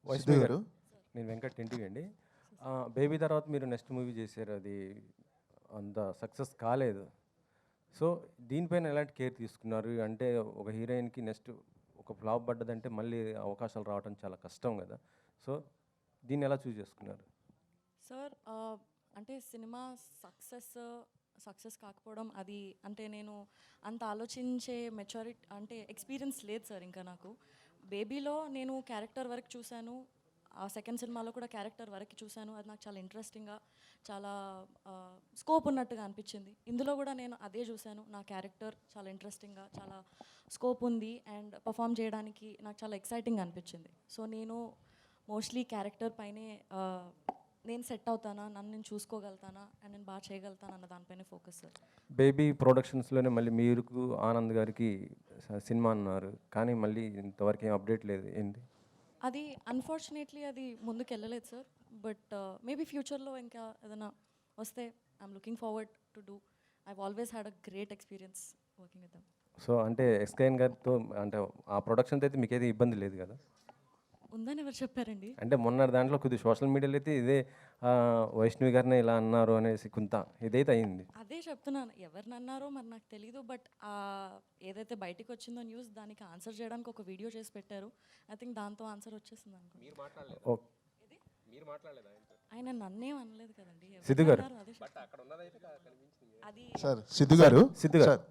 వైష్ణవి గారు, నేను వెంకట్ ఇంటికి అండి. బేబీ తర్వాత మీరు నెక్స్ట్ మూవీ చేశారు, అది అంత సక్సెస్ కాలేదు. సో దీనిపైన ఎలాంటి కేర్ తీసుకున్నారు? అంటే ఒక హీరోయిన్కి నెక్స్ట్ ఒక ఫ్లాప్ పడ్డదంటే మళ్ళీ అవకాశాలు రావడం చాలా కష్టం కదా. సో దీన్ని ఎలా చూస్ చేసుకున్నారు? సార్ అంటే సినిమా సక్సెస్ కాకపోవడం అది అంటే నేను అంత ఆలోచించే మెచ్యూరిటీ అంటే ఎక్స్పీరియన్స్ లేదు సార్ ఇంకా నాకు. బేబీలో నేను క్యారెక్టర్ వరకు చూశాను, ఆ సెకండ్ సినిమాలో కూడా క్యారెక్టర్ వరకు చూశాను. అది నాకు చాలా ఇంట్రెస్టింగ్గా, చాలా స్కోప్ ఉన్నట్టుగా అనిపించింది. ఇందులో కూడా నేను అదే చూశాను, నా క్యారెక్టర్ చాలా ఇంట్రెస్టింగ్గా, చాలా స్కోప్ ఉంది అండ్ పర్ఫామ్ చేయడానికి నాకు చాలా ఎక్సైటింగ్ అనిపించింది. సో నేను మోస్ట్లీ క్యారెక్టర్ పైనే నేను సెట్ అవుతానా, నన్ను నేను చూసుకోగలుగుతానా అండ్ నేను బాగా చేయగలుగుతాను అన్న దానిపైనే ఫోకస్ సార్. బేబీ ప్రొడక్షన్స్లోనే మళ్ళీ మీకు ఆనంద్ గారికి సినిమా అన్నారు, కానీ మళ్ళీ ఇంతవరకు ఏం అప్డేట్ లేదు, ఏంటి? అది అన్ఫార్చునేట్లీ అది ముందుకు వెళ్ళలేదు సార్. బట్ మేబీ ఫ్యూచర్లో ఇంకా ఏదైనా వస్తే I'm looking forward to do. I've always had a great experience working with them. So అంటే ఎస్కేఎన్ గారితో అంటే ఆ ప్రొడక్షన్తో అయితే మీకైతే ఇబ్బంది లేదు కదా? ఉందని ఎవరు చెప్పారండి? అంటే మొన్న దాంట్లో కొద్దిగా సోషల్ మీడియాలో అయితే ఇదే వైష్ణవి గారిని ఇలా అన్నారు అనేసి కొంత ఇదైతే అయింది. అదే చెప్తున్నాను, ఎవరిని అన్నారో మరి నాకు తెలీదు. బట్ ఏదైతే బయటికి వచ్చిందో న్యూస్, దానికి ఆన్సర్ చేయడానికి ఒక వీడియో చేసి పెట్టారు. ఐ థింక్ దాంతో ఆన్సర్ వచ్చేసింది అనుకో. ఆయన నన్నేం అనలేదు కదండి. సిద్ధు గారు. అదే సార్ సిద్ధు గారు, సిద్ధు గారు. సార్